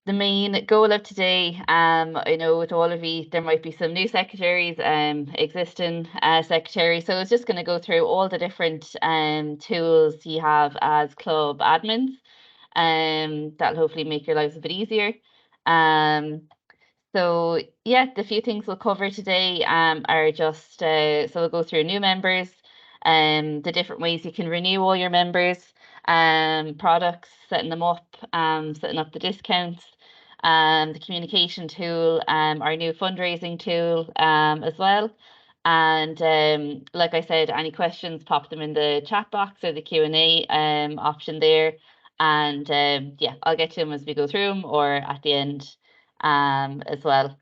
the main goal of today, I know with all of you, there might be some new secretaries, existing secretaries. So it's just going to go through all the different tools you have as club admins, that'll hopefully make your lives a bit easier. So yeah, the few things we'll cover today are just so we'll go through new members, the different ways you can renew all your members, products, setting them up, setting up the discounts, the communication tool, our new fundraising tool as well. And like I said, any questions, pop them in the chat box or the Q&A option there. And yeah, I'll get to them as we go through them or at the end as well.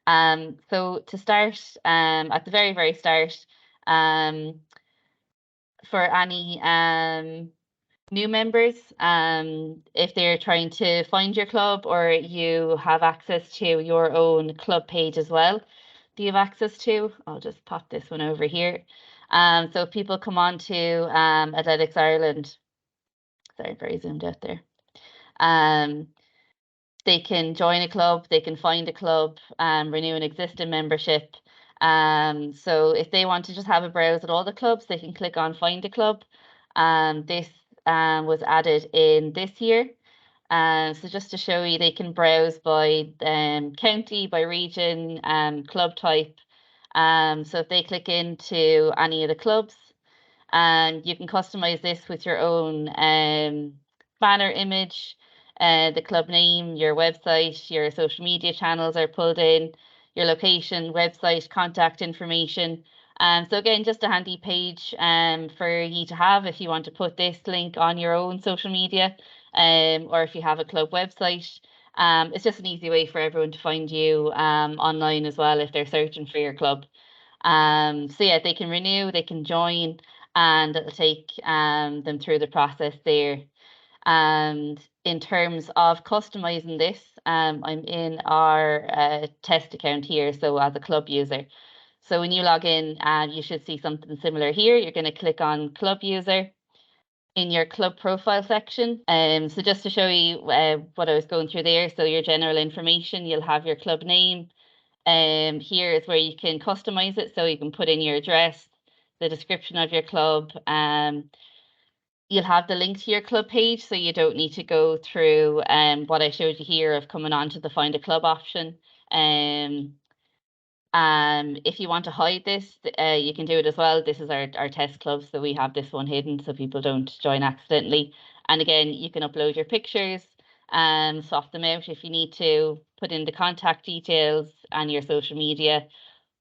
So to start, at the very, very start, for any new members, if they're trying to find your club or you have access to your own club page as well, do you have access to? I'll just pop this one over here. So if people come on to Athletics Ireland, sorry, very zoomed out there. They can join a club, they can find a club, renew an existing membership. So if they want to just have a browse at all the clubs, they can click on find a club. This was added in this year. So just to show you, they can browse by county, by region, club type. So if they click into any of the clubs, and you can customize this with your own banner image, the club name, your website, your social media channels are pulled in, your location, website, contact information. So again, just a handy page for you to have if you want to put this link on your own social media, or if you have a club website. It's just an easy way for everyone to find you online as well if they're searching for your club. So yeah, they can renew, they can join, and it'll take them through the process there. And in terms of customizing this, I'm in our test account here, so as a club user. So when you log in, you should see something similar here. You're going to click on club user in your club profile section. So just to show you what I was going through there, so your general information, you'll have your club name. Here is where you can customize it, so you can put in your address, the description of your club. You'll have the link to your club page, so you don't need to go through what I showed you here of coming on to the find a club option. If you want to hide this, you can do it as well. This is our test club, so we have this one hidden so people don't join accidentally. And again, you can upload your pictures and swap them out if you need to, put in the contact details and your social media.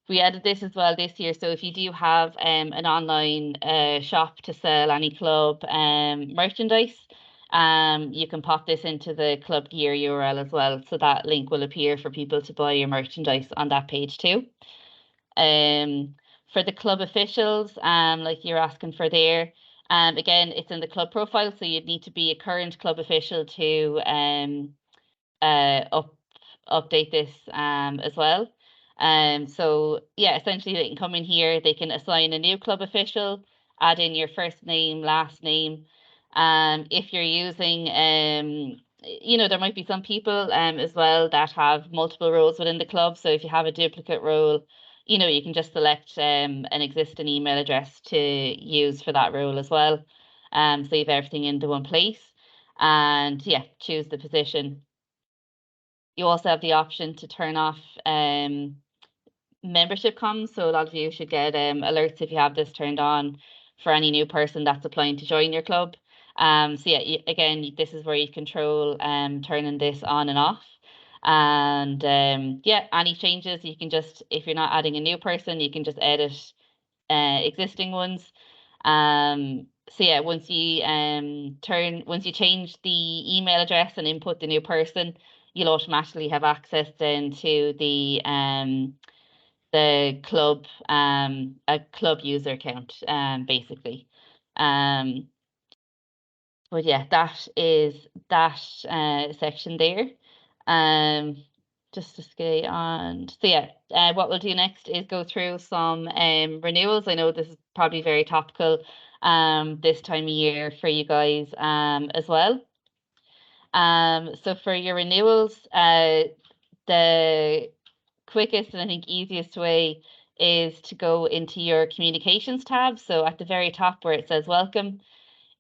We added this as well this year. So if you do have an online shop to sell any club merchandise, you can pop this into the club gear URL as well. So that link will appear for people to buy your merchandise on that page too. For the club officials, like you're asking for there, again, it's in the club profile. So you'd need to be a current club official to update this as well. So yeah, essentially they can come in here, they can assign a new club official, add in your first name, last name. If you're using, there might be some people as well that have multiple roles within the club. So if you have a duplicate role, you can just select an existing email address to use for that role as well. So you have everything into one place, and yeah, choose the position. You also have the option to turn off membership comms. So a lot of you should get alerts if you have this turned on for any new person that's applying to join your club. So yeah, again, this is where you control turning this on and off. And yeah, any changes you can just, if you're not adding a new person, you can just edit existing ones. So yeah, once you change the email address and input the new person, you'll automatically have access then to the club a club user account basically. But yeah, that is that section there. Just to stay on. So yeah, what we'll do next is go through some renewals. I know this is probably very topical this time of year for you guys as well. So for your renewals, the quickest and I think easiest way is to go into your communications tab. So at the very top where it says welcome,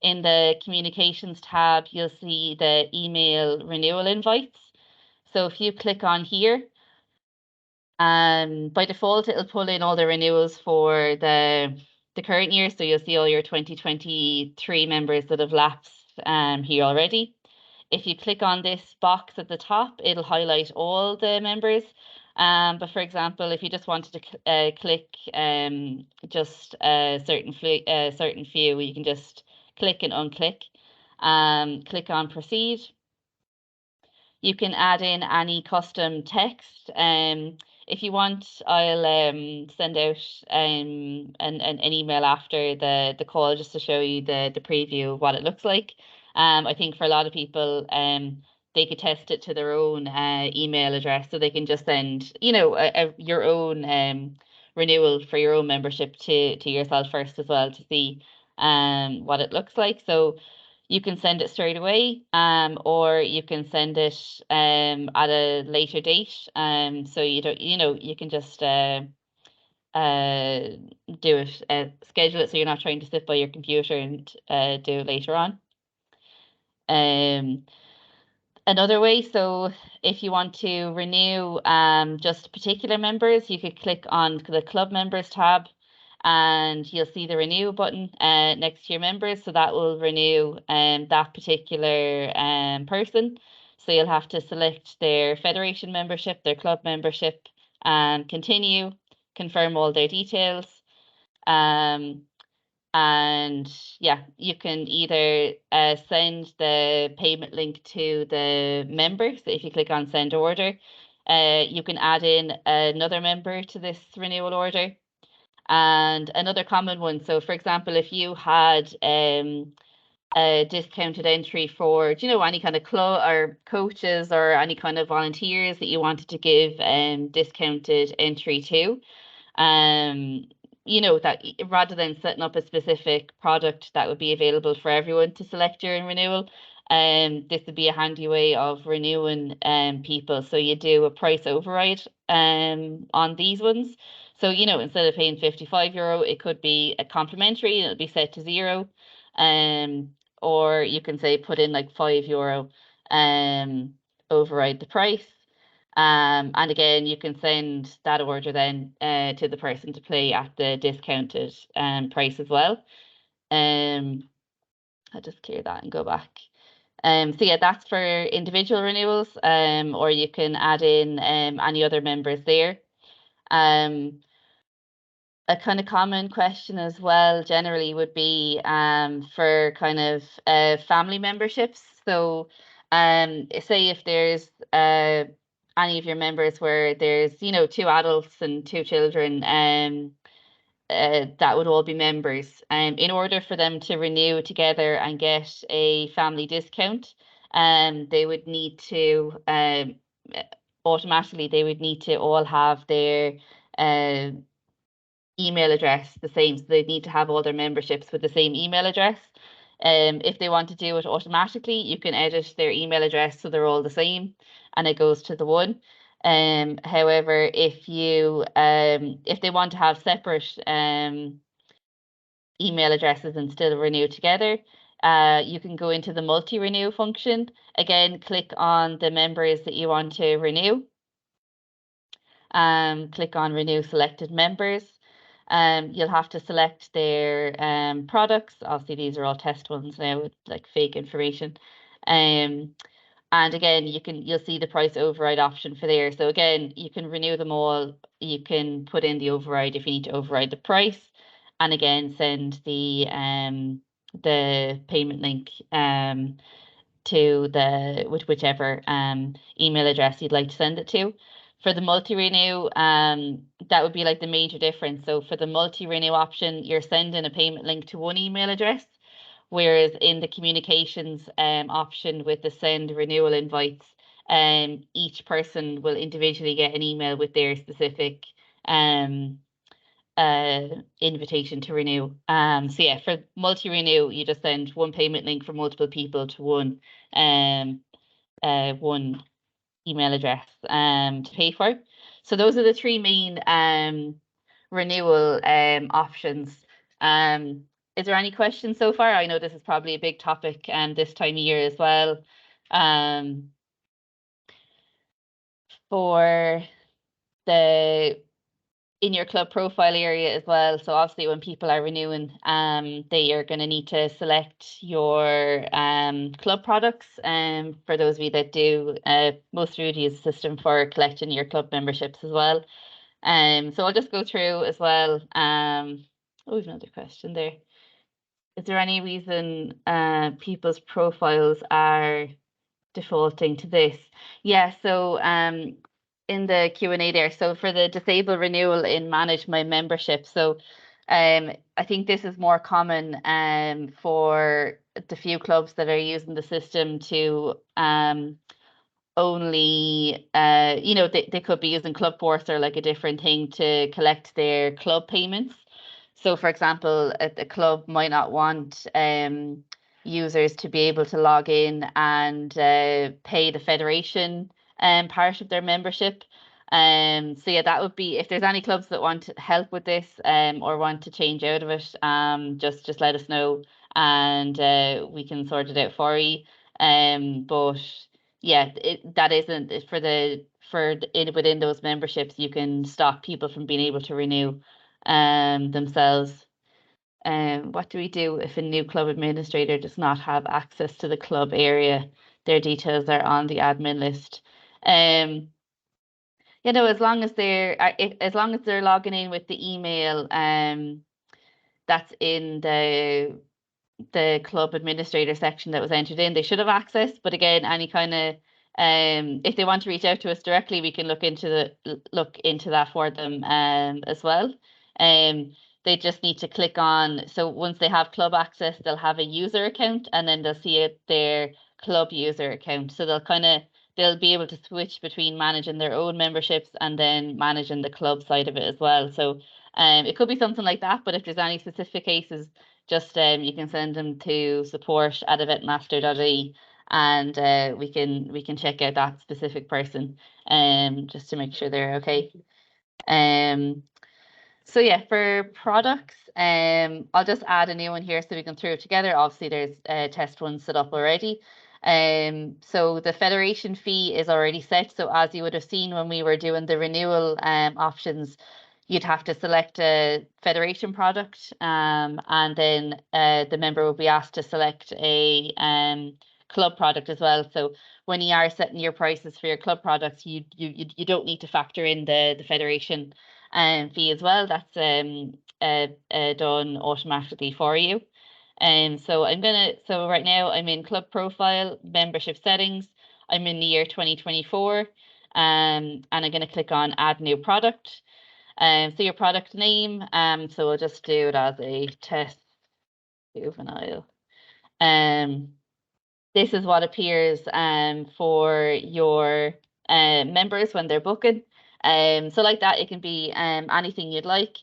in the communications tab, you'll see the email renewal invites. So if you click on here, by default, it'll pull in all the renewals for the current year. So you'll see all your 2023 members that have lapsed here already. If you click on this box at the top, it'll highlight all the members. But for example, if you just wanted to click just a certain few, you can just click and unclick. Click on proceed. You can add in any custom text. If you want, I'll send out an email after the call just to show you the preview of what it looks like. I think for a lot of people, they could test it to their own email address, so they can just send, your own renewal for your own membership to yourself first as well to see what it looks like. So you can send it straight away, or you can send it at a later date. So you don't, you can just do it, schedule it so you're not trying to sit by your computer and do it later on. Another way, so if you want to renew just particular members, you could click on the club members tab and you'll see the renew button next to your members. So that will renew that particular person. So you'll have to select their federation membership, their club membership, and continue, confirm all their details. And yeah, you can either send the payment link to the member. So if you click on send order, you can add in another member to this renewal order. And another common one, so for example, if you had a discounted entry for, any kind of club or coaches or any kind of volunteers that you wanted to give discounted entry to, that rather than setting up a specific product that would be available for everyone to select during renewal, this would be a handy way of renewing people. So you do a price override on these ones. So, instead of paying €55, it could be a complimentary and it'll be set to zero. Or you can say put in like €5, override the price. And again, you can send that order then to the person to pay at the discounted price as well. I'll just clear that and go back. So yeah, that's for individual renewals, or you can add in any other members there. A kind of common question as well generally would be for kind of family memberships. So say if there's any of your members where there's, 2 adults and 2 children, that would all be members. In order for them to renew together and get a family discount, they would need to automatically they would need to all have their email address the same. So they need to have all their memberships with the same email address. If they want to do it automatically, you can edit their email address so they're all the same and it goes to the one. However, if they want to have separate email addresses and still renew together, you can go into the multi-renew function. Again, click on the members that you want to renew. Click on renew selected members. You'll have to select their products. Obviously, these are all test ones now with like fake information. And again, you'll see the price override option for there. So again, you can renew them all. You can put in the override if you need to override the price, and again send the payment link to whichever email address you'd like to send it to. For the multi-renew, that would be like the major difference. So for the multi-renew option, you're sending a payment link to one email address, whereas in the communications option with the send renewal invites, each person will individually get an email with their specific invitation to renew. So yeah, for multi-renew, you just send one payment link for multiple people to one one email address to pay for. So those are the three main renewal options. Is there any questions so far? I know this is probably a big topic this time of year as well. For the in your club profile area as well. So obviously when people are renewing, they are going to need to select your club products. For those of you that do, most of you use a system for collecting your club memberships as well. So I'll just go through as well. Oh, we have another question there. Is there any reason people's profiles are defaulting to this? Yeah, so in the Q&A there, so for the disable renewal in manage my membership, so I think this is more common for the few clubs that are using the system to only they could be using Clubforce or like a different thing to collect their club payments. So for example, a club might not want users to be able to log in and pay the federation part of their membership. So yeah, that would be, if there's any clubs that want help with this or want to change out of it, just let us know and we can sort it out for you. But yeah, that isn't within those memberships, you can stop people from being able to renew themselves. What do we do if a new club administrator does not have access to the club area? Their details are on the admin list. As long as they're logging in with the email that's in the club administrator section that was entered in, they should have access. But again, any kind of if they want to reach out to us directly, we can look into that for them as well. They just need to click on, so once they have club access, they'll have a user account and then they'll see their club user account. So they'll be able to switch between managing their own memberships and then managing the club side of it as well. So it could be something like that, but if there's any specific cases, just you can send them to support@eventmaster.ie and we can check out that specific person just to make sure they're okay. So yeah, for products, I'll just add a new one here so we can throw it together. Obviously, there's test one set up already. So the federation fee is already set. So as you would have seen when we were doing the renewal options, you'd have to select a federation product, and then the member will be asked to select a club product as well. So when you are setting your prices for your club products, you don't need to factor in the federation fee as well. That's done automatically for you. So right now I'm in club profile, membership settings. I'm in the year 2024, and I'm going to click on add new product. So your product name, so we'll just do it as a test juvenile. This is what appears for your members when they're booking. So like that, it can be anything you'd like.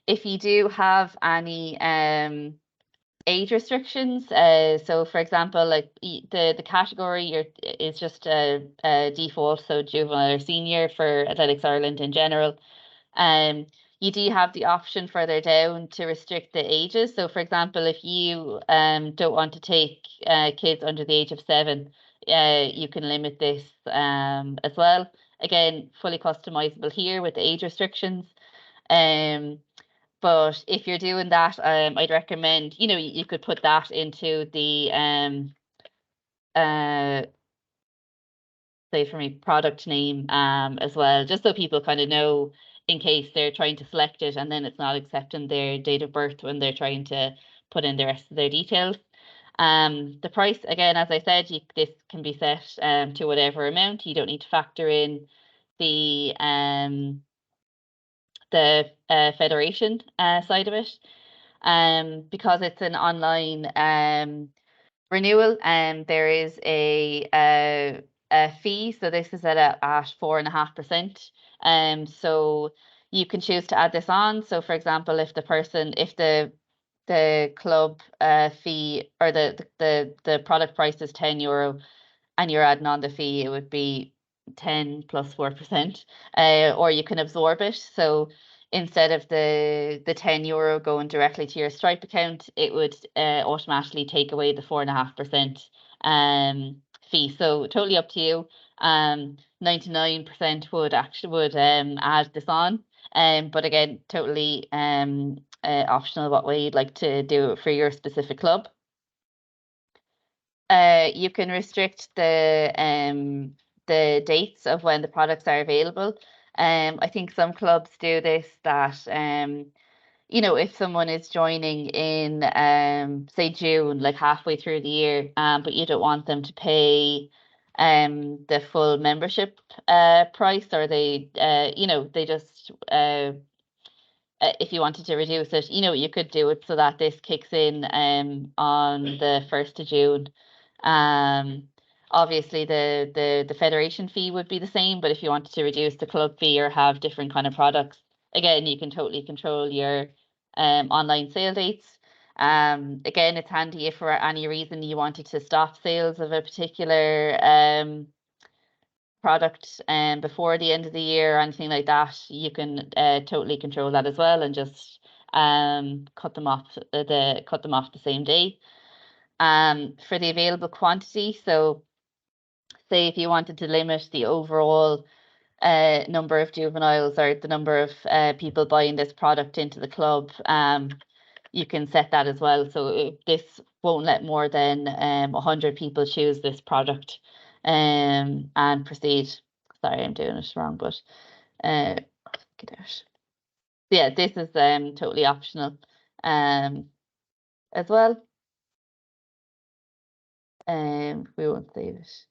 If you do have any age restrictions, so for example, like the category is just a default, so juvenile or senior for Athletics Ireland in general. You do have the option further down to restrict the ages. So for example, if you don't want to take kids under the age of 7, you can limit this as well. Again, fully customizable here with the age restrictions. But if you're doing that, I'd recommend, you could put that into the say for me, product name as well, just so people kind of know in case they're trying to select it and then it's not accepting their date of birth when they're trying to put in the rest of their details. The price, again, as I said, this can be set to whatever amount. You don't need to factor in the federation side of it. Because it's an online renewal, there is a fee. So this is at 4.5%. So you can choose to add this on. So for example, if the club fee or the product price is €10, and you're adding on the fee, it would be 10 plus 4%, or you can absorb it. So instead of the €10 going directly to your Stripe account, it would automatically take away the 4.5% fee. So totally up to you. 99% would add this on. But again, totally optional what way you'd like to do it for your specific club. You can restrict the dates of when the products are available. I think some clubs do this, that if someone is joining in say June, like halfway through the year, but you don't want them to pay the full membership price, or they just if you wanted to reduce it, you could do it so that this kicks in on the 1st of June. Obviously the federation fee would be the same, but if you wanted to reduce the club fee or have different kind of products, again, you can totally control your online sale dates. Again, it's handy if for any reason you wanted to stop sales of a particular product before the end of the year or anything like that, you can totally control that as well, and just cut them off the same day. For the available quantity, so say if you wanted to limit the overall number of juveniles, or the number of people buying this product into the club, you can set that as well. So this won't let more than 100 people choose this product and proceed. Sorry, I'm doing it wrong, but get out. Yeah, this is totally optional as well. We won't save it.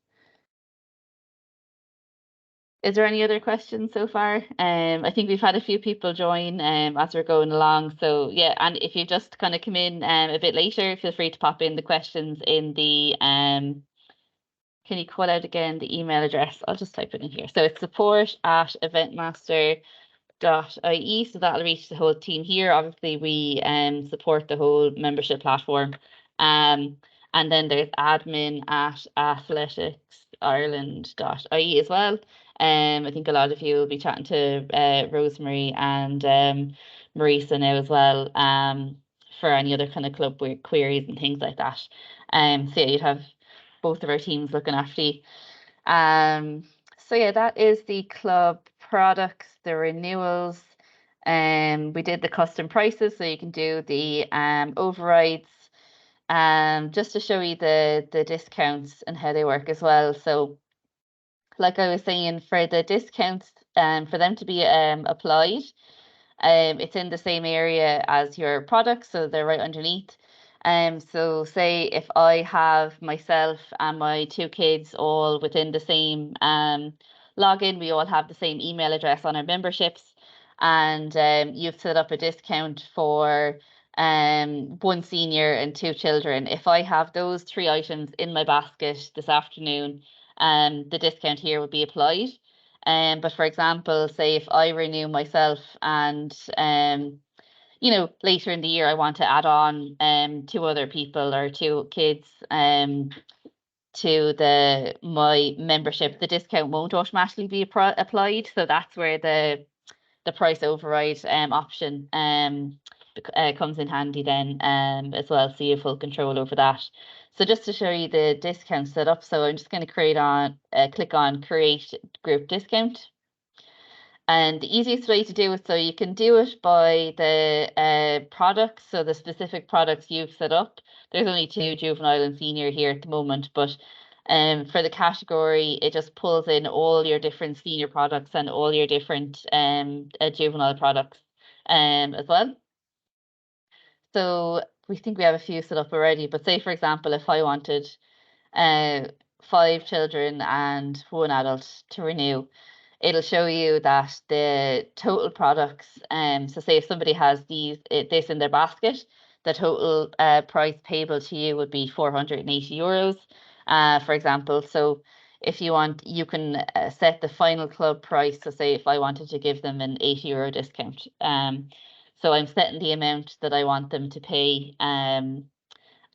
Is there any other questions so far? I think we've had a few people join as we're going along. So yeah, and if you just kind of come in a bit later, feel free to pop in the questions in the can you call out again the email address? I'll just type it in here. So it's support@eventmaster.ie. So that'll reach the whole team here. Obviously, we support the whole membership platform. And then there's admin@athletics.ireland.ie as well. I think a lot of you will be chatting to Rosemary and Marisa now as well, for any other kind of club queries and things like that. So yeah, you'd have both of our teams looking after you. So yeah, that is the club products, the renewals. We did the custom prices, so you can do the overrides. Just to show you the discounts and how they work as well. So like I was saying, for the discounts, for them to be applied, it's in the same area as your products, so they're right underneath. So say if I have myself and my two kids all within the same login, we all have the same email address on our memberships, and you've set up a discount for one senior and two children. If I have those three items in my basket this afternoon, the discount here would be applied. But for example, say if I renew myself and later in the year I want to add on two other people or two kids to my membership, the discount won't automatically be applied. So that's where the price override option comes in handy then as well, so you have full control over that. So just to show you the discount setup, so I'm just going to click on create group discount. And the easiest way to do it, so you can do it by the products, so the specific products you've set up. There's only two, juvenile and senior, here at the moment, but for the category, it just pulls in all your different senior products and all your different juvenile products as well. So we think we have a few set up already, but say for example, if I wanted 5 children and 1 adult to renew, it'll show you that the total products, so say if somebody has this in their basket, the total price payable to you would be €480, for example. So if you want, you can set the final club price. So say if I wanted to give them an €80 discount, so I'm setting the amount that I want them to pay, and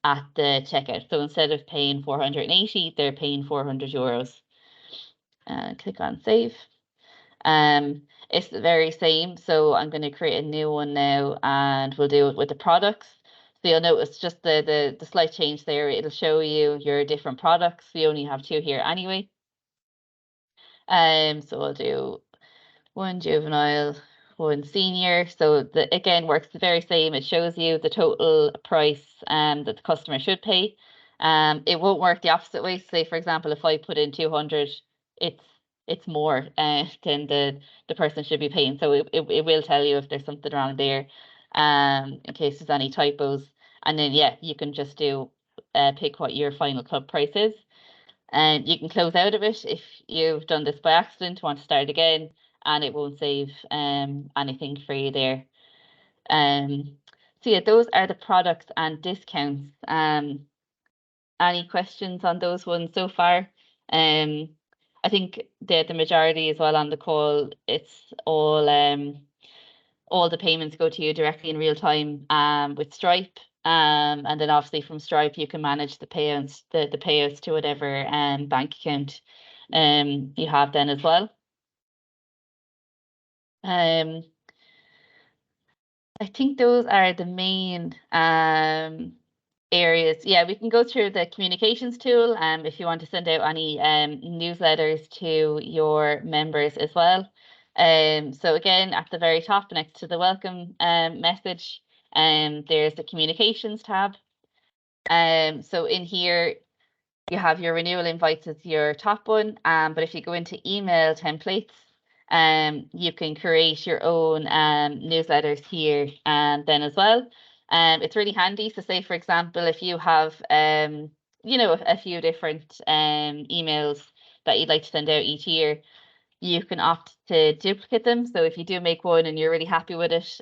at the checkout. So instead of paying 480, they're paying €400. Click on save. It's the very same. So I'm going to create a new one now, and we'll do it with the products. So you'll notice just the slight change there. It'll show you your different products. We only have 2 here anyway. So I'll do 1 juvenile, 1 senior. So the again works the very same. It shows you the total price that the customer should pay. It won't work the opposite way. Say for example, if I put in 200, it's more than the person should be paying. So it will tell you if there's something wrong there, in case there's any typos. And then yeah, you can just do pick what your final club price is. And you can close out of it if you've done this by accident, want to start again, and it won't save anything for you there. So yeah, those are the products and discounts. Any questions on those ones so far? I think the majority as well on the call, it's all the payments go to you directly in real time with Stripe. And then obviously from Stripe you can manage the payouts, the payouts to whatever bank account you have then as well. I think those are the main areas. Yeah, we can go through the communications tool if you want to send out any newsletters to your members as well. So again, at the very top next to the welcome message, there's the communications tab. So in here, you have your renewal invites as your top one. But if you go into email templates, you can create your own newsletters here and then as well. It's really handy. So say, for example, if you have, a few different emails that you'd like to send out each year, you can opt to duplicate them. So if you do make one and you're really happy with it,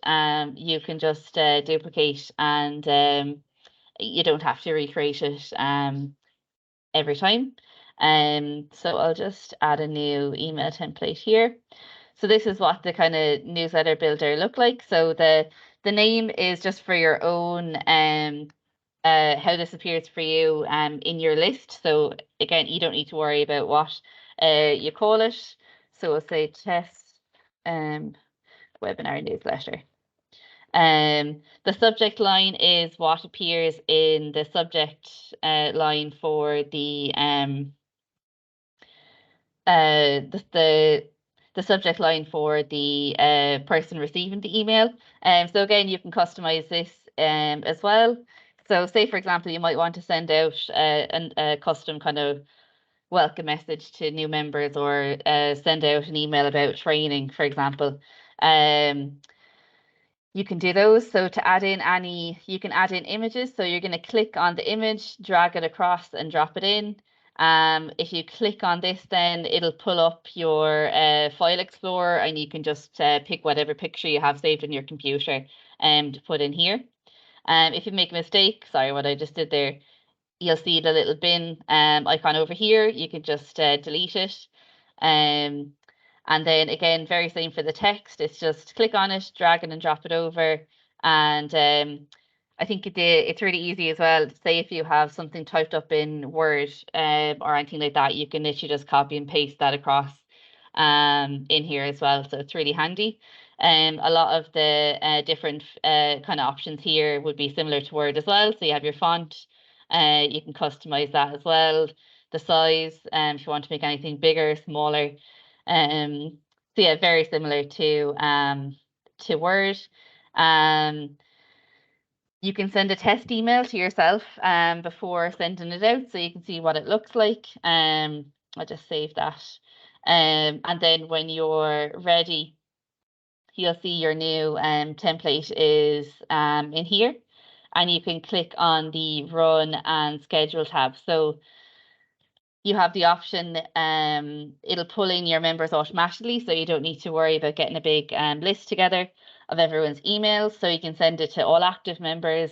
you can just duplicate, and you don't have to recreate it every time. So I'll just add a new email template here. So this is what the kind of newsletter builder look like. So the name is just for your own how this appears for you in your list. So again, you don't need to worry about what you call it. So we'll say test webinar newsletter. The subject line is what appears in the subject line for the subject line for the person receiving the email. So again, you can customize this as well. So say, for example, you might want to send out a custom kind of welcome message to new members, or send out an email about training, for example. You can do those. So to add in you can add in images. So you're going to click on the image, drag it across and drop it in. If you click on this, then it'll pull up your file explorer, and you can just pick whatever picture you have saved in your computer to put in here. If you make a mistake, sorry, what I just did there, you'll see the little bin icon over here. You can just delete it. And then again, very same for the text. It's just click on it, drag it and drop it over. And I think it's really easy as well. Say if you have something typed up in Word or anything like that, you can literally just copy and paste that across in here as well. So it's really handy. A lot of the different kind of options here would be similar to Word as well. So you have your font, you can customize that as well. The size, if you want to make anything bigger, smaller. So yeah, very similar to Word. You can send a test email to yourself before sending it out, so you can see what it looks like. I'll just save that. And then when you're ready, you'll see your new template is in here, and you can click on the Run and Schedule tab. So you have the option, it'll pull in your members automatically, so you don't need to worry about getting a big list together of everyone's emails. So you can send it to all active members,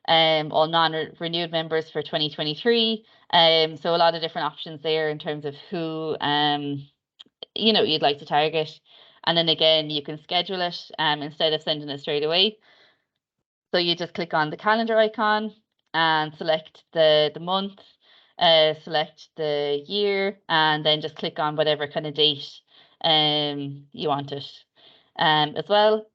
all non-renewed members for 2023. So a lot of different options there in terms of who you'd like to target. And then again, you can schedule it instead of sending it straight away. So you just click on the calendar icon, and select the month, select the year, and then just click on whatever kind of date you want it as well.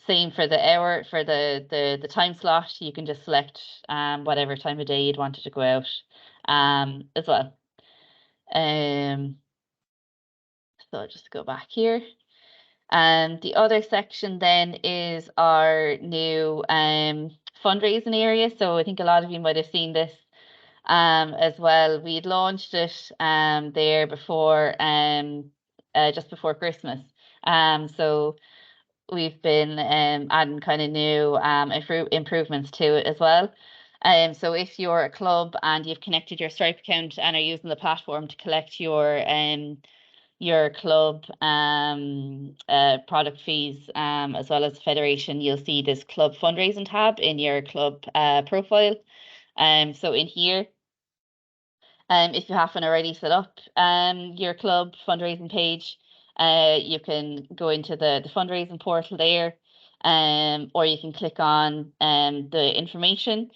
Same for the hour, for the time slot, you can just select whatever time of day you'd want it to go out as well. So I'll just go back here. And the other section then is our new fundraising area. So I think a lot of you might have seen this as well. We had launched it there before just before Christmas. So we've been adding kind of new improvements to it as well. So if you're a club and you've connected your Stripe account and are using the platform to collect your club product fees as well as federation, you'll see this club fundraising tab in your club profile. So in here, if you haven't already set up your club fundraising page, you can go into the fundraising portal there, or you can click on the information.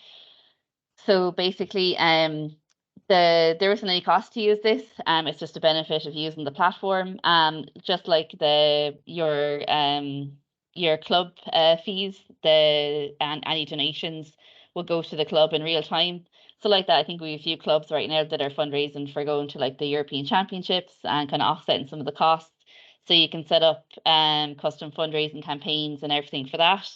So basically, there isn't any cost to use this. It's just a benefit of using the platform. Just like your club fees, and any donations will go to the club in real time. So like that, I think we have a few clubs right now that are fundraising for going to like the European Championships and kind of offsetting some of the costs. So you can set up custom fundraising campaigns and everything for that.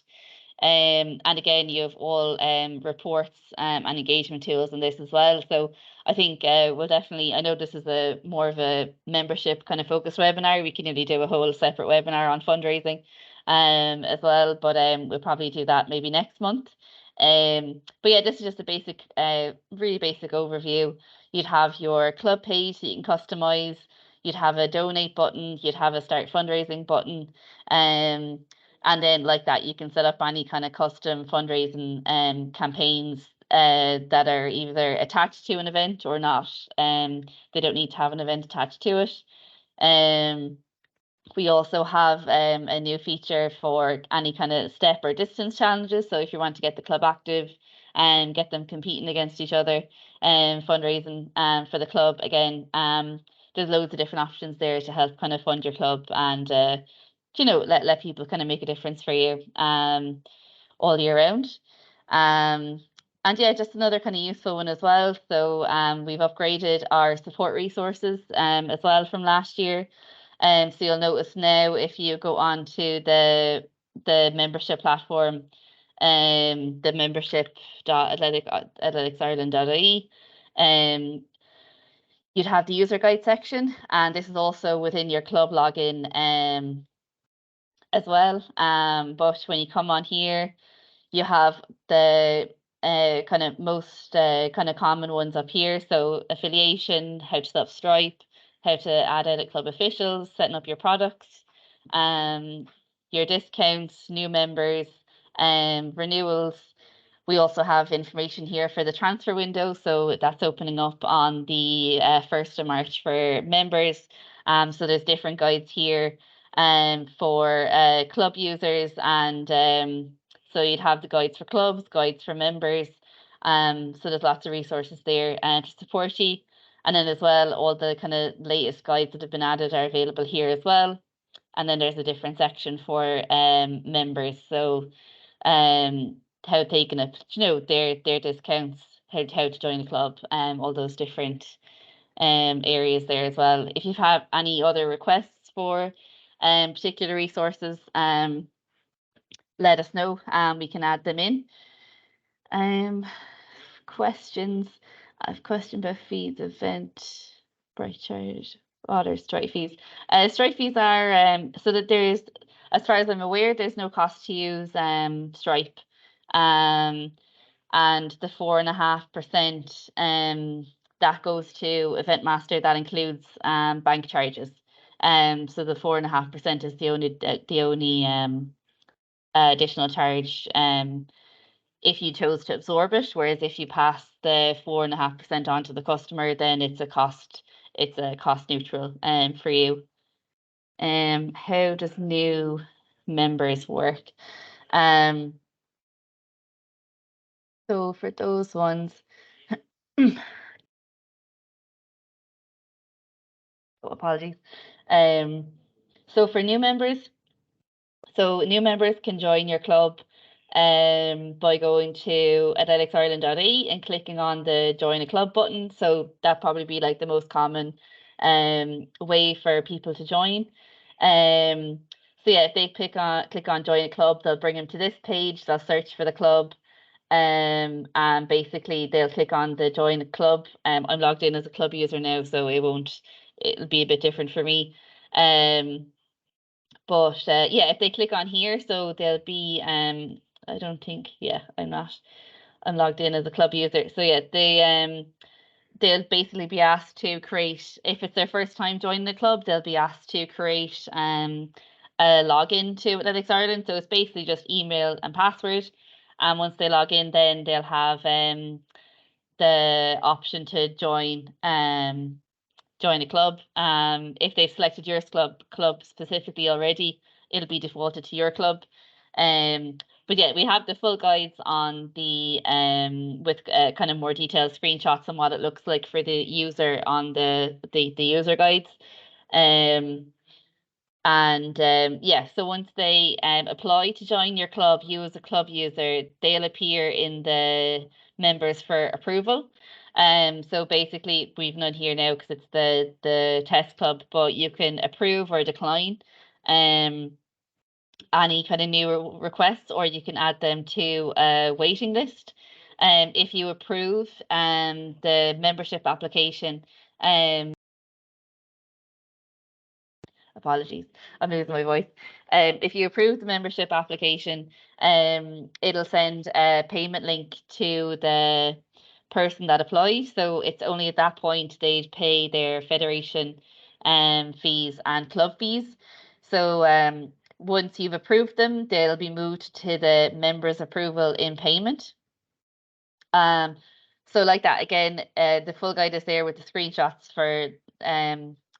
And again, you have all reports and engagement tools in this as well. So I think we'll definitely, I know this is a more of a membership kind of focused webinar. We can nearly do a whole separate webinar on fundraising as well, but we'll probably do that maybe next month. But yeah, this is just a basic, really basic overview. You'd have your club page that you can customize. You'd have a donate button. You'd have a start fundraising button. And then like that, you can set up any kind of custom fundraising campaigns that are either attached to an event or not. They don't need to have an event attached to it. We also have a new feature for any kind of step or distance challenges. So if you want to get the club active and get them competing against each other and fundraising for the club, again, there's loads of different options there to help kind of fund your club and let people kind of make a difference for you all year round. And yeah, just another kind of useful one as well. So we've upgraded our support resources as well from last year. So you'll notice now if you go on to the membership platform, the membership.athletics-ireland.ie, you'd have the user guide section, and this is also within your club login as well. But when you come on here, you have the kind of most kind of common ones up here. So affiliation, how to set up Stripe, how to add edit club officials, setting up your products, your discounts, new members, renewals. We also have information here for the transfer window. So that's opening up on the 1st of March for members. So there's different guides here for club users, and so you'd have the guides for clubs, guides for members. So there's lots of resources there to support you. And then as well, all the kind of latest guides that have been added are available here as well. And then there's a different section for members. So how they can, their discounts, how to join the club, all those different areas there as well. If you have any other requests for particular resources, let us know and we can add them in. Questions. I have a question about fees, event, bright charge, other Stripe fees. Stripe fees are so that there's, as far as I'm aware, there's no cost to use Stripe. And the 4.5% that goes to Eventmaster, that includes bank charges. So the 4.5% is the only additional charge if you chose to absorb it, whereas if you pass the 4.5% on to the customer, then it's a cost neutral for you. How does new members work? So for those ones, apologies. So for new members, new members can join your club by going to athleticsIreland.ie and clicking on the join a club button. So that probably be like the most common way for people to join. So yeah, if they click on join a club, they'll bring them to this page. They'll search for the club. And basically they'll click on the join a club. I'm logged in as a club user now, so it'll be a bit different for me. But yeah, if they click on here, so they'll be I don't think, yeah, I'm logged in as a club user. So yeah, they'll basically be asked to create, if it's their first time joining the club, they'll be asked to create a login to Athletics Ireland. So it's basically just email and password. And once they log in, then they'll have the option to join a club. If they've selected your club specifically already, it'll be defaulted to your club. But yeah, we have the full guides on the with kind of more detailed screenshots on what it looks like for the user on the user guides. Yeah, so once they apply to join your club, you as a club user, they'll appear in the members for approval. So basically we've none here now because it's the test club, but you can approve or decline any kind of new requests, or you can add them to a waiting list. If you approve the membership application, apologies, I'm losing my voice. If you approve the membership application, it'll send a payment link to the person that applies. So it's only at that point they'd pay their federation fees and club fees. So once you've approved them, they'll be moved to the members approval in payment. So like that again, the full guide is there with the screenshots for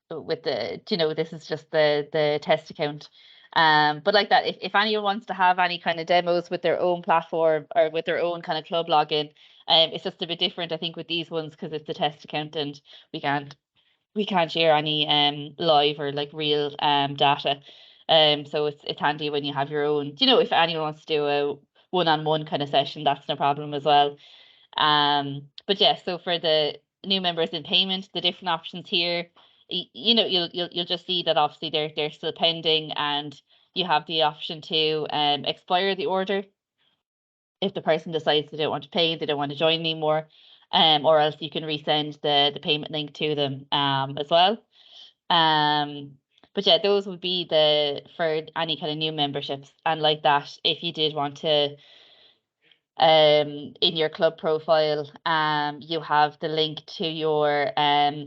with the, this is just the test account. But like that, if anyone wants to have any kind of demos with their own platform or with their own kind of club login, it's just a bit different, I think, with these ones because it's a test account and we can't share any live or like real data. So it's handy when you have your own, if anyone wants to do a one-on-one kind of session, that's no problem as well. But yeah, so for the new members in payment, the different options here, you'll just see that obviously they're still pending, and you have the option to expire the order if the person decides they don't want to pay, they don't want to join anymore, or else you can resend the payment link to them as well. But yeah, those would be for any kind of new memberships. And like that, if you did want to in your club profile, you have the link to your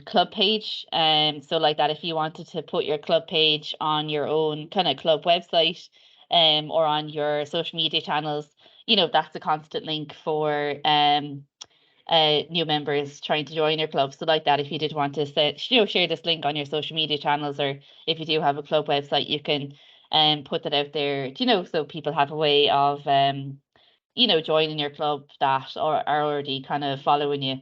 club page. So like that, if you wanted to put your club page on your own kind of club website, or on your social media channels, that's a constant link for new members trying to join your club. So like that, if you did want to share this link on your social media channels, or if you do have a club website, you can put that out there, so people have a way of joining your club that are already kind of following you,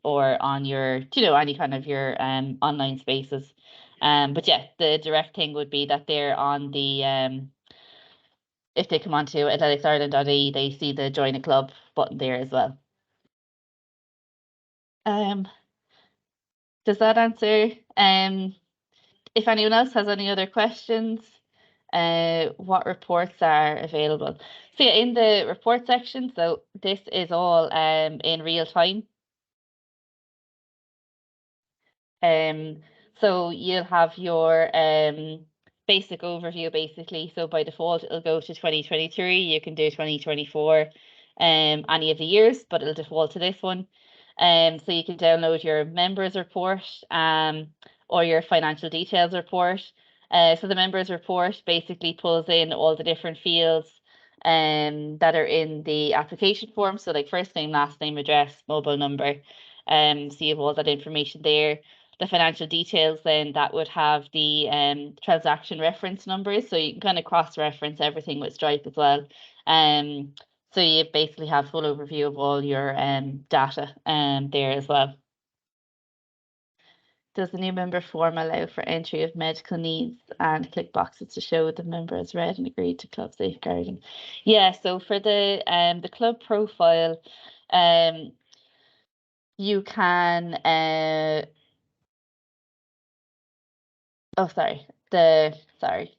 or on your, any kind of your online spaces. But yeah, the direct thing would be that they're on the if they come onto athleticsIreland.ie, they see the join a club button there as well. Does that answer? If anyone else has any other questions, what reports are available? So yeah, in the report section, so this is all in real time. So you'll have your basic overview basically. So by default, it'll go to 2023. You can do 2024, any of the years, but it'll default to this one. So you can download your members report, or your financial details report. So the members report basically pulls in all the different fields that are in the application form. So like first name, last name, address, mobile number. So you have all that information there. The financial details, then that would have the transaction reference numbers. So you can kind of cross-reference everything with Stripe as well. So you basically have full overview of all your data there as well. Does the new member form allow for entry of medical needs and click boxes to show the member has read and agreed to club safeguarding? Yeah, so for the club profile, you can sorry.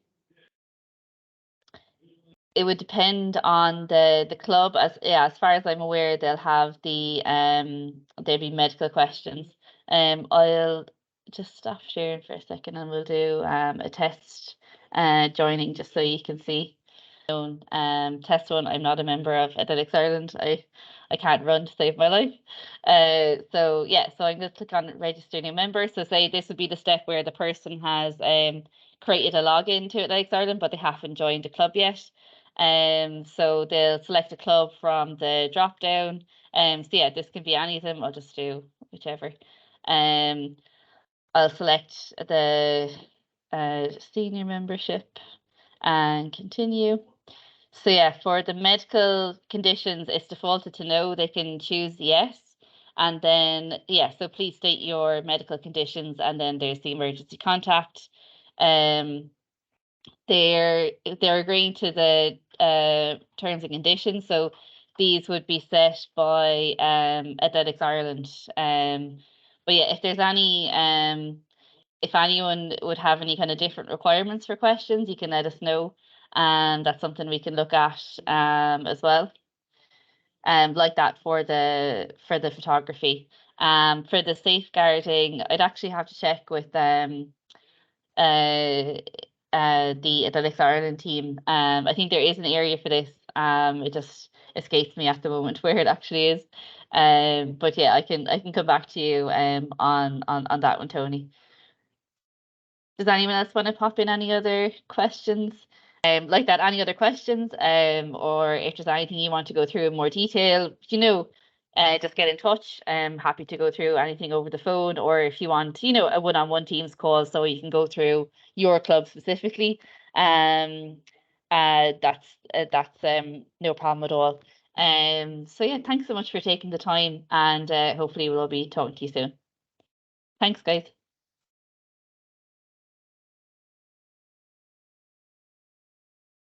It would depend on the club. As far as I'm aware, they'll have there'll be medical questions. I'll just stop sharing for a second and we'll do a test joining just so you can see. Test one, I'm not a member of Athletics Ireland. I can't run to save my life. So yeah, so I'm going to click on register new member. So say this would be the step where the person has created a login to Athletics Ireland, but they haven't joined a club yet. So they'll select a club from the drop down. So yeah, this can be any of them. I'll just do whichever. I'll select the senior membership and continue. So yeah, for the medical conditions, it's defaulted to no. They can choose yes. And then, yeah, so please state your medical conditions. And then there's the emergency contact. They're agreeing to the terms and conditions. So these would be set by Athletics Ireland. But yeah, if there's any if anyone would have any kind of different requirements for questions, you can let us know, and that's something we can look at as well. Like that for the photography. For the safeguarding, I'd actually have to check with the Athletics Ireland team. I think there is an area for this. It just escapes me at the moment where it actually is. But yeah, I can come back to you on that one, Tony. Does anyone else want to pop in any other questions? Like that, any other questions? Or if there's anything you want to go through in more detail, just get in touch. I'm happy to go through anything over the phone, or if you want, a one-on-one Teams call so you can go through your club specifically. That's no problem at all. So yeah, thanks so much for taking the time, and hopefully we'll be talking to you soon. Thanks, guys.